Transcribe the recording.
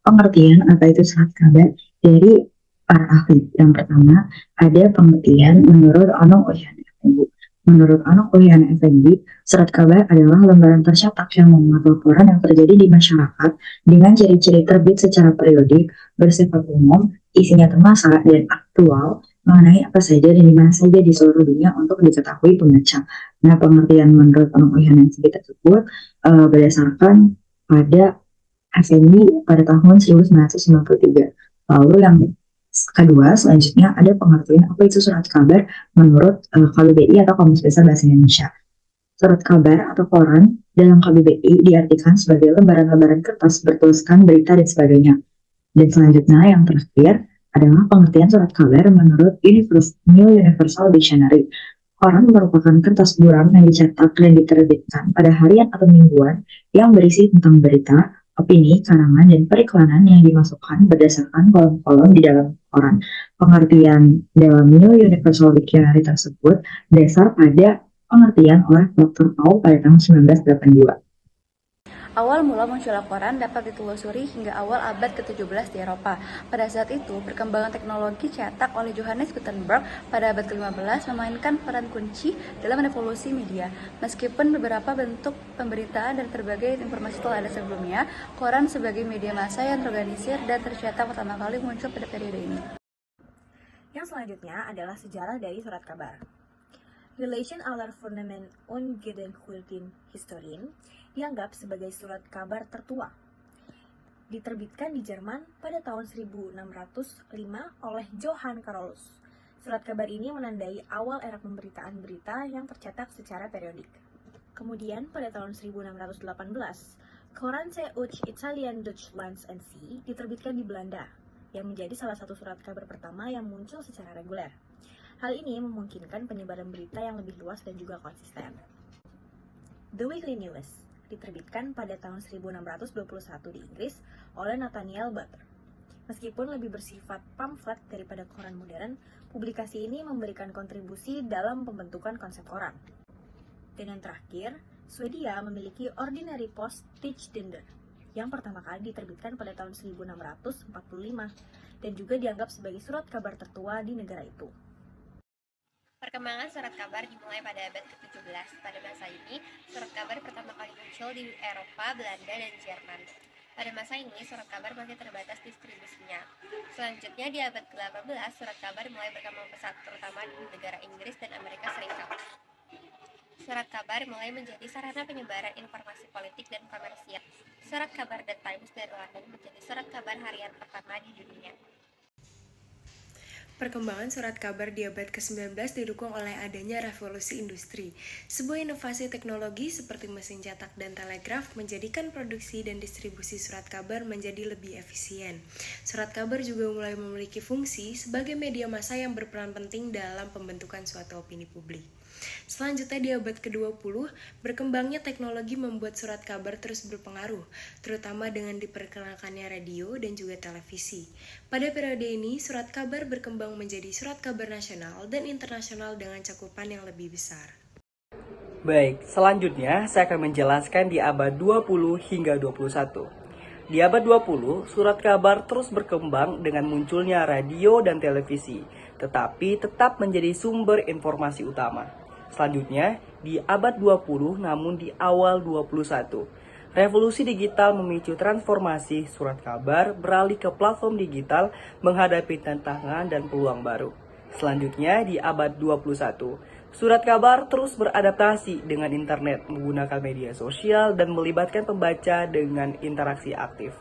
pengertian apa itu surat kabar dari para ahli. Yang pertama, ada pengertian menurut Onong Oyan Effendi. Menurut Onong Oyan Effendi, surat kabar adalah lembaran tercetak yang memuat laporan yang terjadi di masyarakat dengan ciri-ciri terbit secara periodik, bersifat umum, isinya termasa dan aktual mengenai apa saja dan di mana saja di seluruh dunia untuk diketahui pembaca. Nah, pengertian menurut Onong Oyan Effendi tersebut berdasarkan pada Effendi pada tahun 1993. Lalu yang kedua, selanjutnya ada pengertian apa itu surat kabar menurut KBBI atau Kamus Besar Bahasa Indonesia. Surat kabar atau koran dalam KBBI diartikan sebagai lembaran-lembaran kertas bertuliskan berita dan sebagainya. Dan selanjutnya yang terakhir adalah pengertian surat kabar menurut New Universal Dictionary. Koran merupakan kertas buram yang dicetak dan diterbitkan pada harian atau mingguan yang berisi tentang berita, opini, karangan, dan periklanan yang dimasukkan berdasarkan kolom-kolom di dalam koran. Pengertian dalam New Universal Dictionary tersebut dasar pada pengertian oleh Dr. Paul pada tahun 1982. Awal mula munculnya koran dapat ditelusuri hingga awal abad ke-17 di Eropa. Pada saat itu, perkembangan teknologi cetak oleh Johannes Gutenberg pada abad ke-15 memainkan peran kunci dalam revolusi media. Meskipun beberapa bentuk pemberitaan dan berbagai informasi telah ada sebelumnya, koran sebagai media massa yang terorganisir dan tercetak pertama kali muncul pada periode ini. Yang selanjutnya adalah sejarah dari surat kabar. Relation aller Fundament und Gedenkkulturen Historien dianggap sebagai surat kabar tertua. Diterbitkan di Jerman pada tahun 1605 oleh Johann Carolus. Surat kabar ini menandai awal era pemberitaan berita yang tercetak secara periodik. Kemudian pada tahun 1618, Courante uit Italian Deutschlands and Sea diterbitkan di Belanda, yang menjadi salah satu surat kabar pertama yang muncul secara reguler. Hal ini memungkinkan penyebaran berita yang lebih luas dan juga konsisten. The Weekly News diterbitkan pada tahun 1621 di Inggris oleh Nathaniel Butler. Meskipun lebih bersifat pamflet daripada koran modern, publikasi ini memberikan kontribusi dalam pembentukan konsep koran. Dan yang terakhir, Swedia memiliki Ordinary Post Tidsdagen yang pertama kali diterbitkan pada tahun 1645 dan juga dianggap sebagai surat kabar tertua di negara itu. Perkembangan surat kabar dimulai pada abad ke-17. Pada masa ini, surat kabar pertama kali muncul di Eropa, Belanda, dan Jerman. Pada masa ini, surat kabar masih terbatas distribusinya. Selanjutnya, di abad ke-18, surat kabar mulai berkembang pesat, terutama di negara Inggris dan Amerika Serikat. Surat kabar mulai menjadi sarana penyebaran informasi politik dan komersial. Surat kabar The Times dari London menjadi surat kabar harian pertama di dunia. Perkembangan surat kabar di abad ke-19 didukung oleh adanya revolusi industri. Sebuah inovasi teknologi seperti mesin cetak dan telegraf menjadikan produksi dan distribusi surat kabar menjadi lebih efisien. Surat kabar juga mulai memiliki fungsi sebagai media massa yang berperan penting dalam pembentukan suatu opini publik. Selanjutnya di abad ke-20, berkembangnya teknologi membuat surat kabar terus berpengaruh, terutama dengan diperkenalkannya radio dan juga televisi. Pada periode ini, surat kabar berkembang menjadi surat kabar nasional dan internasional dengan cakupan yang lebih besar. Baik, selanjutnya saya akan menjelaskan di abad 20 hingga 21. Di abad 20, surat kabar terus berkembang dengan munculnya radio dan televisi, tetapi tetap menjadi sumber informasi utama. Selanjutnya, di abad 20 namun di awal 21, revolusi digital memicu transformasi surat kabar beralih ke platform digital menghadapi tantangan dan peluang baru. Selanjutnya, di abad 21, surat kabar terus beradaptasi dengan internet, menggunakan media sosial dan melibatkan pembaca dengan interaksi aktif.